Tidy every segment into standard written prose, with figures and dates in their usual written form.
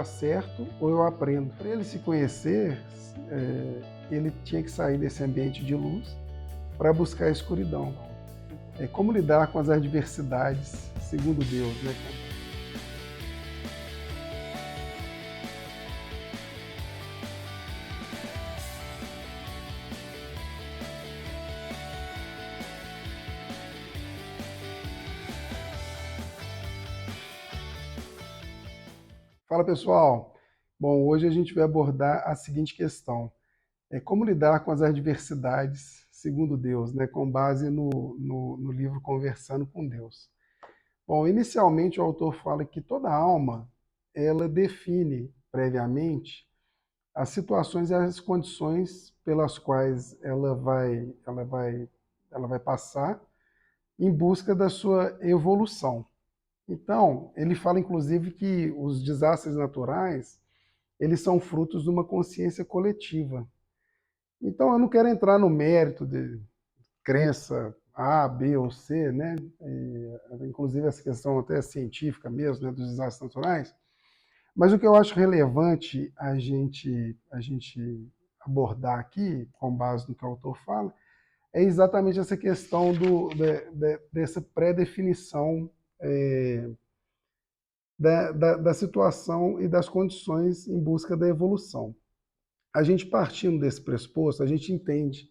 dá certo ou eu aprendo. Para ele se conhecer, ele tinha que sair desse ambiente de luz para buscar a escuridão. Como lidar com as adversidades segundo Deus, né, cara? Fala pessoal, bom, hoje a gente vai abordar a seguinte questão: como lidar com as adversidades segundo Deus, né, com base no livro Conversando com Deus. Bom, inicialmente o autor fala que toda alma ela define previamente as situações e as condições pelas quais ela vai passar em busca da sua evolução. Então, ele fala inclusive que os desastres naturais, eles são frutos de uma consciência coletiva. Então, eu não quero entrar no mérito de crença A, B ou C, né? Inclusive essa questão até científica mesmo, né, dos desastres naturais. Mas o que eu acho relevante a gente abordar aqui, com base no que o autor fala, é exatamente essa questão dessa pré-definição é, da situação e das condições em busca da evolução. A gente partindo desse pressuposto, a gente entende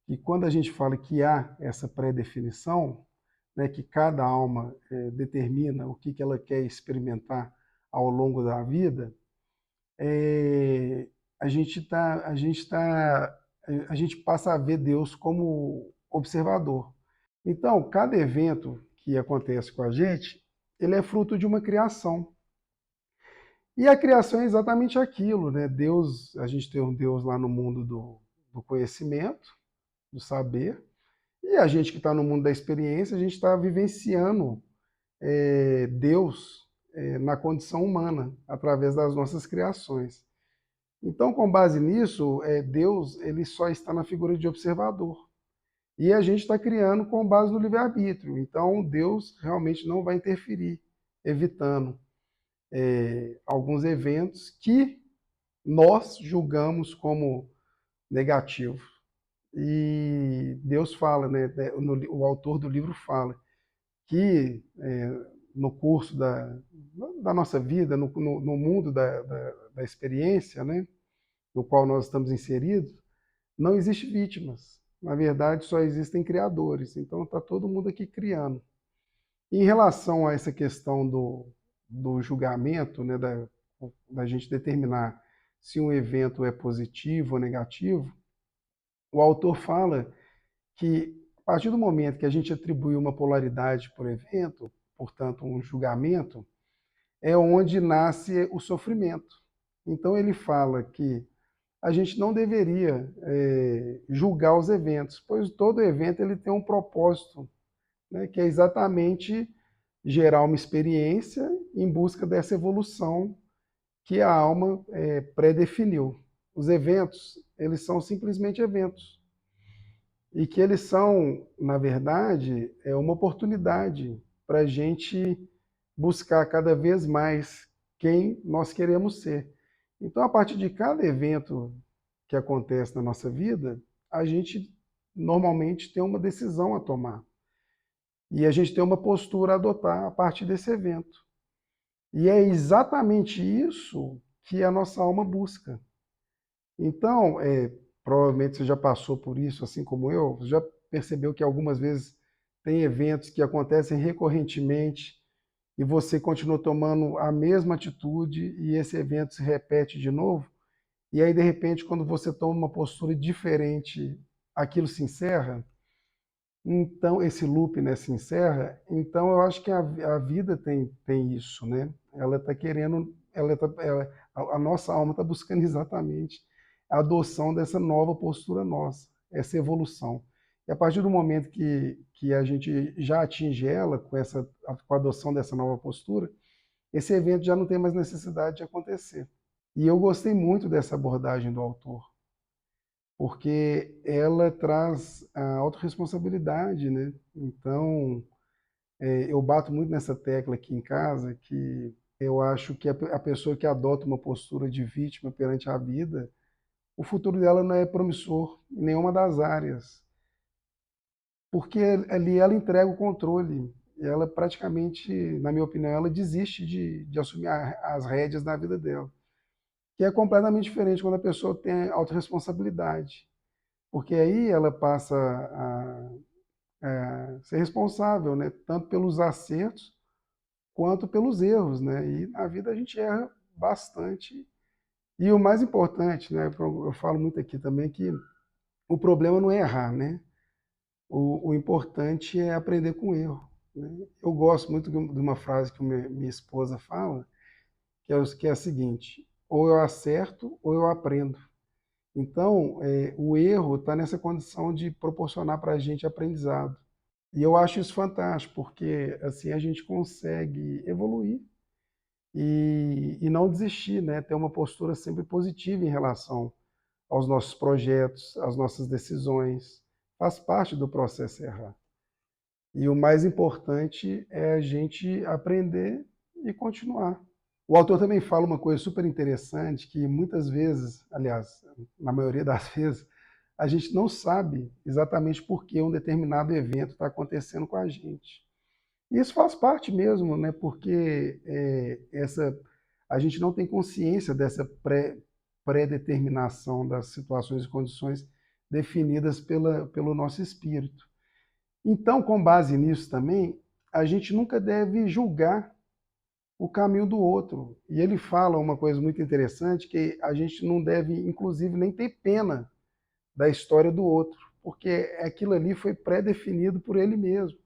que quando a gente fala que há essa pré-definição, né, que cada alma determina o que ela quer experimentar ao longo da vida, é, a gente passa a ver Deus como observador. Então, cada evento que acontece com a gente, ele é fruto de uma criação. E a criação é exatamente aquilo, né? Deus, a gente tem um Deus lá no mundo do conhecimento, do saber, e a gente que está no mundo da experiência, a gente está vivenciando Deus na condição humana, através das nossas criações. Então, com base nisso, Deus ele só está na figura de observador. E a gente está criando com base no livre-arbítrio. Então, Deus realmente não vai interferir, evitando alguns eventos que nós julgamos como negativos. E Deus fala, né, o autor do livro fala, que no curso da nossa vida, no mundo da experiência, né, no qual nós estamos inseridos, não existe vítimas. Na verdade, só existem criadores. Então, está todo mundo aqui criando. Em relação a essa questão do julgamento, né, da gente determinar se um evento é positivo ou negativo, o autor fala que, a partir do momento que a gente atribui uma polaridade por evento, portanto, um julgamento, é onde nasce o sofrimento. Então, ele fala que a gente não deveria julgar os eventos, pois todo evento ele tem um propósito, né, que é exatamente gerar uma experiência em busca dessa evolução que a alma pré-definiu. Os eventos, eles são simplesmente eventos. E que eles são, na verdade, uma oportunidade para a gente buscar cada vez mais quem nós queremos ser. Então, a partir de cada evento que acontece na nossa vida, a gente normalmente tem uma decisão a tomar. E a gente tem uma postura a adotar a partir desse evento. E é exatamente isso que a nossa alma busca. Então, provavelmente você já passou por isso, assim como eu, você já percebeu que algumas vezes tem eventos que acontecem recorrentemente e você continua tomando a mesma atitude e esse evento se repete de novo, e aí de repente quando você toma uma postura diferente, aquilo se encerra. Então, esse loop, né, se encerra. Então, eu acho que a vida tem isso, né? Ela está querendo, a nossa alma está buscando exatamente a adoção dessa nova postura nossa, essa evolução. E a partir do momento que a gente já atinge ela com a adoção dessa nova postura, esse evento já não tem mais necessidade de acontecer. E eu gostei muito dessa abordagem do autor, porque ela traz a autorresponsabilidade, né? Então, eu bato muito nessa tecla aqui em casa, que Eu acho que a pessoa que adota uma postura de vítima perante a vida, o futuro dela não é promissor em nenhuma das áreas, porque ali ela entrega o controle. Ela praticamente, na minha opinião, ela desiste de assumir as rédeas da vida dela, que é completamente diferente quando a pessoa tem autorresponsabilidade, porque aí ela passa a ser responsável, né, tanto pelos acertos quanto pelos erros, né? E na vida a gente erra bastante. E o mais importante, né, eu falo muito aqui também que o problema não é errar, né? O importante é aprender com o erro, né? Eu gosto muito de uma frase que minha esposa fala, que é a seguinte: ou eu acerto ou eu aprendo. Então, o erro está nessa condição de proporcionar para a gente aprendizado. E eu acho isso fantástico, porque assim a gente consegue evoluir e não desistir, né? Ter uma postura sempre positiva em relação aos nossos projetos, às nossas decisões. Faz parte do processo errar. E o mais importante é a gente aprender e continuar. O autor também fala uma coisa super interessante, que muitas vezes, aliás, na maioria das vezes, a gente não sabe exatamente por que um determinado evento está acontecendo com a gente. E isso faz parte mesmo, né? Porque a gente não tem consciência dessa pré-determinação das situações e condições definidas pelo nosso espírito. Então, com base nisso também, a gente nunca deve julgar o caminho do outro. E ele fala uma coisa muito interessante, que a gente não deve, inclusive, nem ter pena da história do outro, porque aquilo ali foi pré-definido por ele mesmo,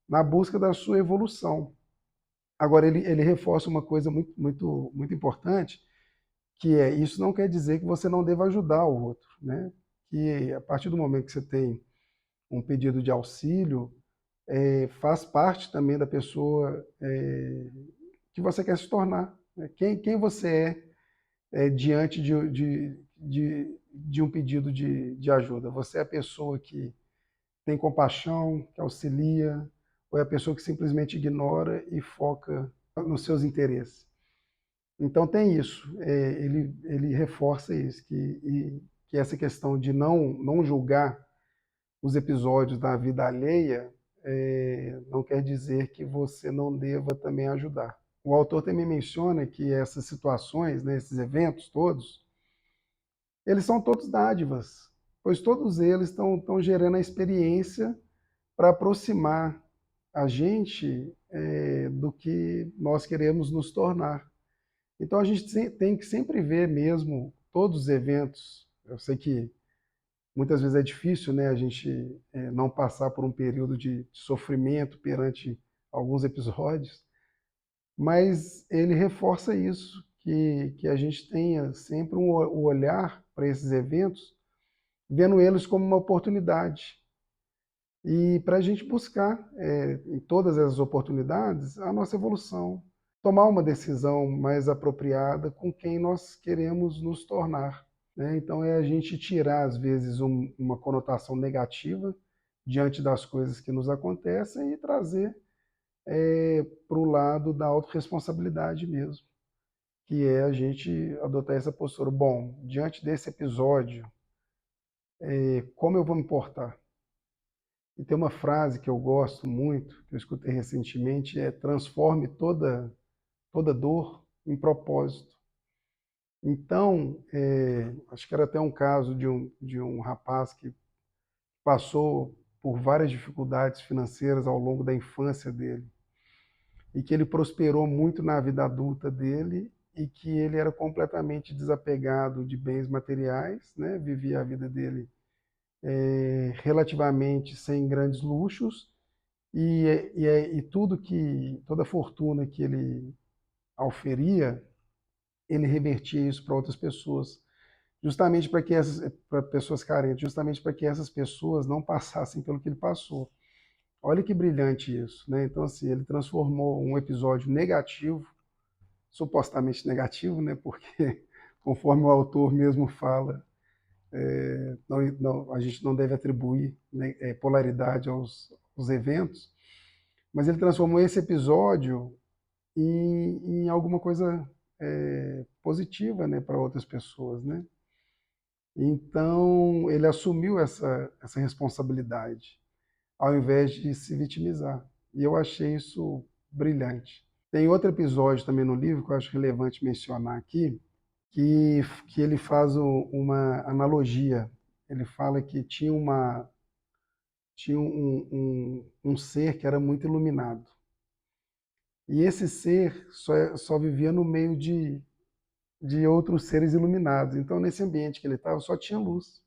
na busca da sua evolução. Agora, ele reforça uma coisa muito importante, que é, isso não quer dizer que você não deva ajudar o outro, né? Que a partir do momento que você tem um pedido de auxílio, faz parte também da pessoa que você quer se tornar, né? Quem você diante de um pedido de ajuda. Você é a pessoa que tem compaixão, que auxilia, ou é a pessoa que simplesmente ignora e foca nos seus interesses. Então tem isso, ele reforça isso, que essa questão de não julgar os episódios da vida alheia não quer dizer que você não deva também ajudar. O autor também menciona que essas situações, né, esses eventos todos, eles são todos dádivas, pois todos eles estão gerando a experiência para aproximar a gente do que nós queremos nos tornar. Então a gente tem que sempre ver mesmo todos os eventos. Eu sei que muitas vezes é difícil, né, a gente não passar por um período de sofrimento perante alguns episódios, mas ele reforça isso, que a gente tenha sempre o olhar para esses eventos, vendo eles como uma oportunidade. E para a gente buscar, em todas as oportunidades, a nossa evolução, tomar uma decisão mais apropriada com quem nós queremos nos tornar, né? Então é a gente tirar, às vezes, uma conotação negativa diante das coisas que nos acontecem e trazer para o lado da autorresponsabilidade mesmo, que é a gente adotar essa postura. Bom, diante desse episódio, como eu vou me portar? E tem uma frase que eu gosto muito, que eu escutei recentemente, transforme toda dor em propósito. Então, acho que era até um caso de um rapaz que passou por várias dificuldades financeiras ao longo da infância dele e que ele prosperou muito na vida adulta dele e que ele era completamente desapegado de bens materiais, né? Vivia a vida dele relativamente sem grandes luxos e toda a fortuna que ele auferia, ele revertia isso para outras pessoas, justamente para pessoas carentes, justamente para que essas pessoas não passassem pelo que ele passou. Olha que brilhante isso, né? Então, assim, ele transformou um episódio negativo, supostamente negativo, né? Porque, conforme o autor mesmo fala, a gente não deve atribuir, né, polaridade aos eventos, mas ele transformou esse episódio em alguma coisa positiva, né, para outras pessoas, né? Então, ele assumiu essa responsabilidade, ao invés de se vitimizar. E eu achei isso brilhante. Tem outro episódio também no livro que eu acho relevante mencionar aqui, que ele faz uma analogia. Ele fala que tinha um ser que era muito iluminado. E esse ser só vivia no meio de outros seres iluminados. Então, nesse ambiente que ele estava, só tinha luz.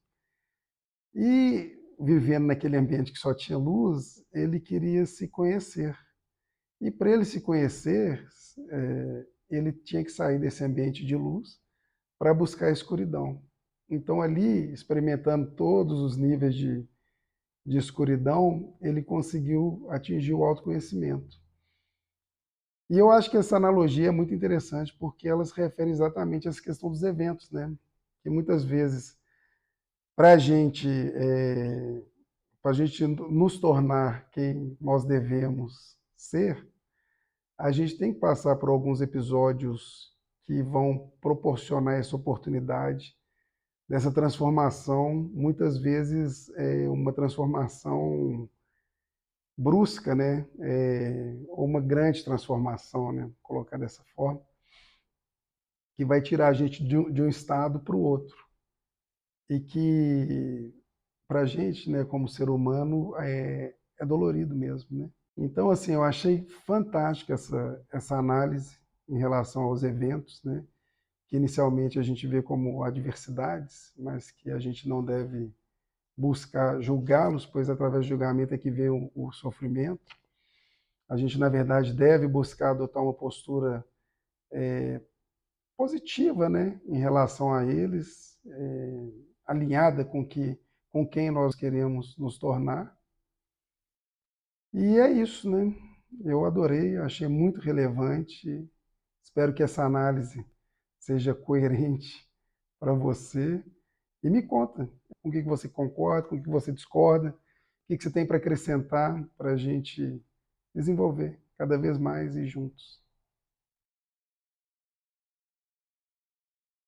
E vivendo naquele ambiente que só tinha luz, ele queria se conhecer. E para ele se conhecer, ele tinha que sair desse ambiente de luz para buscar a escuridão. Então, ali, experimentando todos os níveis de escuridão, ele conseguiu atingir o autoconhecimento. E eu acho que essa analogia é muito interessante porque ela se refere exatamente a essa questão dos eventos, né? Que muitas vezes, para a gente nos tornar quem nós devemos ser, a gente tem que passar por alguns episódios que vão proporcionar essa oportunidade dessa transformação, muitas vezes uma transformação brusca, né? Ou uma grande transformação, né? Colocar dessa forma, que vai tirar a gente de um estado para o outro. E que, para a gente, né, como ser humano, é dolorido mesmo, né? Então, assim, eu achei fantástica essa análise em relação aos eventos, né? Que inicialmente a gente vê como adversidades, mas que a gente não deve buscar julgá-los, pois através do julgamento é que vem o sofrimento. A gente, na verdade, deve buscar adotar uma postura positiva, né, em relação a eles, alinhada com quem nós queremos nos tornar. E é isso, né? Eu adorei, achei muito relevante. Espero que essa análise seja coerente para você. E me conta com o que você concorda, com o que você discorda, o que você tem para acrescentar para a gente desenvolver cada vez mais e juntos.